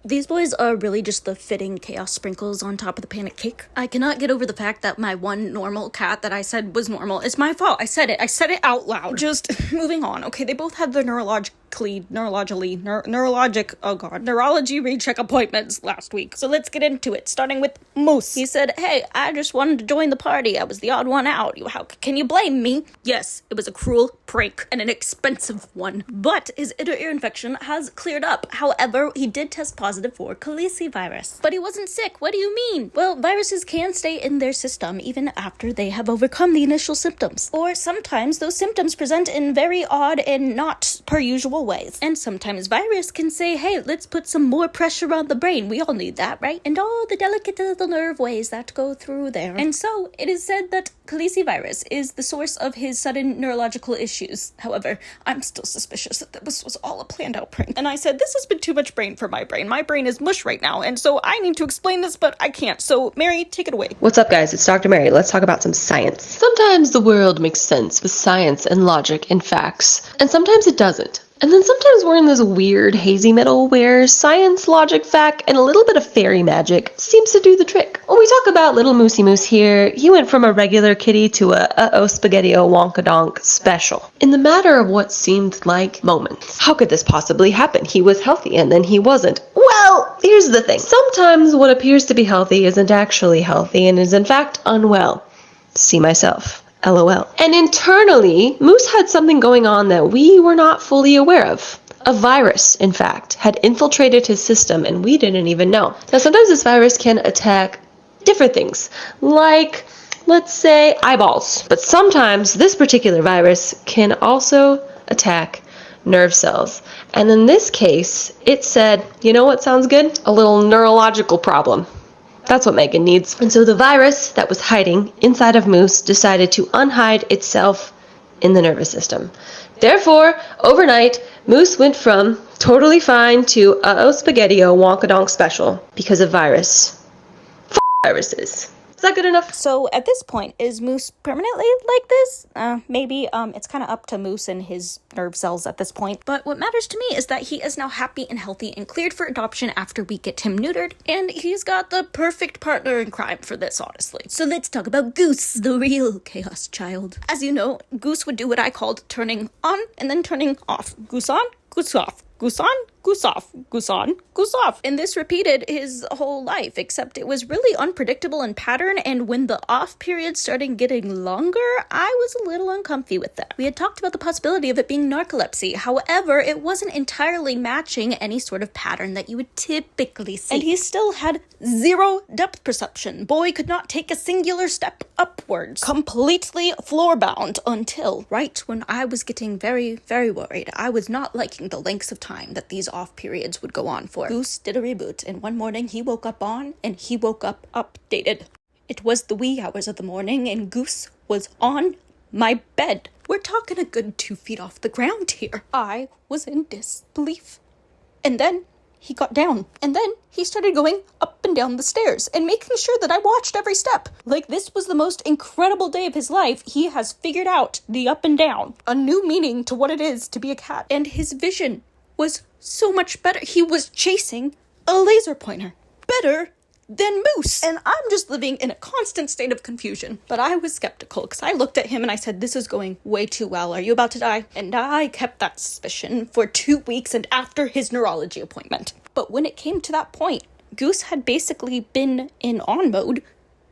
These boys are really just the fitting chaos sprinkles on top of the panic cake. I cannot get over the fact that my one normal cat that I said was normal is my fault. I said it out loud. Just moving on, okay? They both had their neurologic neurology recheck appointments last week. So let's get into it, starting with Moose. He said, hey, I just wanted to join the party. I was the odd one out. How can you blame me? Yes, it was a cruel prank and an expensive one. But his inner ear infection has cleared up. However, he did test positive for calicivirus. But he wasn't sick. What do you mean? Well, viruses can stay in their system even after they have overcome the initial symptoms. Or sometimes those symptoms present in very odd and not per usual ways. And sometimes virus can say, hey, let's put some more pressure on the brain. We all need that, right? And all the delicate little nerve ways that go through there. And so it is said that calicivirus is the source of his sudden neurological issues. However, I'm still suspicious that this was all a planned out prank. And I said, this has been too much brain for my brain. My brain is mush right now. And so I need to explain this, but I can't. So Mary, take it away. What's up, guys? It's Dr. Mary. Let's talk about some science. Sometimes the world makes sense with science and logic and facts, and sometimes it doesn't. And then sometimes we're in this weird hazy middle where science, logic, fact, and a little bit of fairy magic seems to do the trick. When we talk about little Moosey Moose here, he went from a regular kitty to a uh-oh spaghetti-o wonka-donk special. In the matter of what seemed like moments. How could this possibly happen? He was healthy and then he wasn't. Well, here's the thing. Sometimes what appears to be healthy isn't actually healthy and is in fact unwell. See myself. LOL. And internally, Moose had something going on that we were not fully aware of. A virus, in fact, had infiltrated his system and we didn't even know. Now, sometimes this virus can attack different things, like, let's say, eyeballs. But sometimes this particular virus can also attack nerve cells. And in this case, it said, you know what sounds good? A little neurological problem. That's what Megan needs. And so the virus that was hiding inside of Moose decided to unhide itself in the nervous system. Therefore, overnight, Moose went from totally fine to uh-oh spaghetti-o wonka-donk special because of virus. Viruses. Is that good enough? So at this point, is Moose permanently like this? Maybe. It's kind of up to Moose and his nerve cells at this point. But what matters to me is that he is now happy and healthy and cleared for adoption after we get him neutered. And he's got the perfect partner in crime for this, honestly. So let's talk about Goose, the real chaos child. As you know, Goose would do what I called turning on and then turning off. Goose on, goose off. Goose on, goose off, goose on, goose off. And this repeated his whole life, except it was really unpredictable in pattern, and when the off period started getting longer, I was a little uncomfy with that. We had talked about the possibility of it being narcolepsy, however, it wasn't entirely matching any sort of pattern that you would typically see. And he still had zero depth perception. Boy could not take a singular step upwards. Completely floor-bound until right when I was getting very, very worried. I was not liking the lengths of time that these off periods would go on for. Goose did a reboot, and one morning he woke up on, and he woke up updated. It was the wee hours of the morning, and Goose was on my bed. We're talking a good 2 feet off the ground here. I was in disbelief. And then he got down, and then he started going up and down the stairs and making sure that I watched every step. Like, this was the most incredible day of his life. He has figured out the up and down, a new meaning to what it is to be a cat. And his vision was so much better. He was chasing a laser pointer. Better than Moose. And I'm just living in a constant state of confusion. But I was skeptical because I looked at him and I said, this is going way too well. Are you about to die? And I kept that suspicion for 2 weeks and after his neurology appointment. But when it came to that point, Goose had basically been in on mode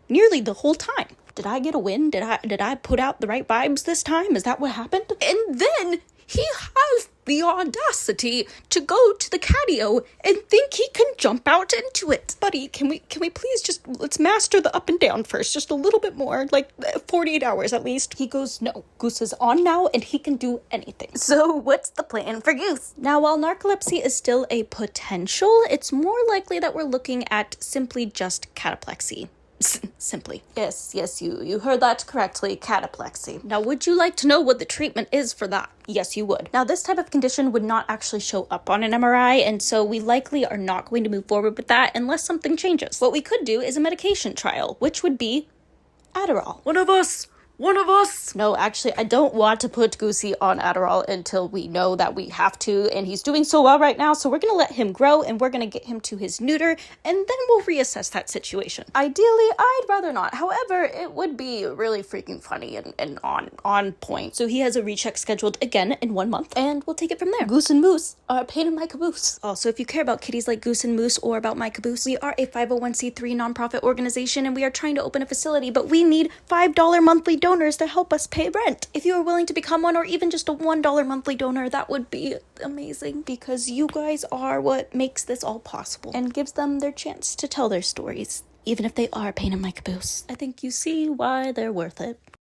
nearly the whole time. Did I get a win? Did I put out the right vibes this time? Is that what happened? And then he has the audacity to go to the catio and think he can jump out into it. Buddy, can we please just, let's master the up and down first, just a little bit more, like 48 hours at least. He goes, no, Goose is on now and he can do anything. So what's the plan for Goose? Now, while narcolepsy is still a potential, it's more likely that we're looking at simply just cataplexy. Simply. Yes, you heard that correctly, cataplexy. Now, would you like to know what the treatment is for that? Yes, you would. Now, this type of condition would not actually show up on an MRI, and so we likely are not going to move forward with that unless something changes. What we could do is a medication trial, which would be Adderall. One of us one of us. No, actually, I don't want to put Goosey on Adderall until we know that we have to, and he's doing so well right now, so we're gonna let him grow, and we're gonna get him to his neuter, and then we'll reassess that situation. Ideally, I'd rather not. However, it would be really freaking funny and on point. So he has a recheck scheduled again in 1 month, and we'll take it from there. Goose and Moose are a pain in my caboose. Also, if you care about kitties like Goose and Moose or about my caboose, we are a 501c3 nonprofit organization, and we are trying to open a facility, but we need $5 monthly donors to help us pay rent. If you are willing to become one, or even just a $1 monthly donor, that would be amazing, because you guys are what makes this all possible and gives them their chance to tell their stories, even if they are a pain in my caboose. I think you see why they're worth it.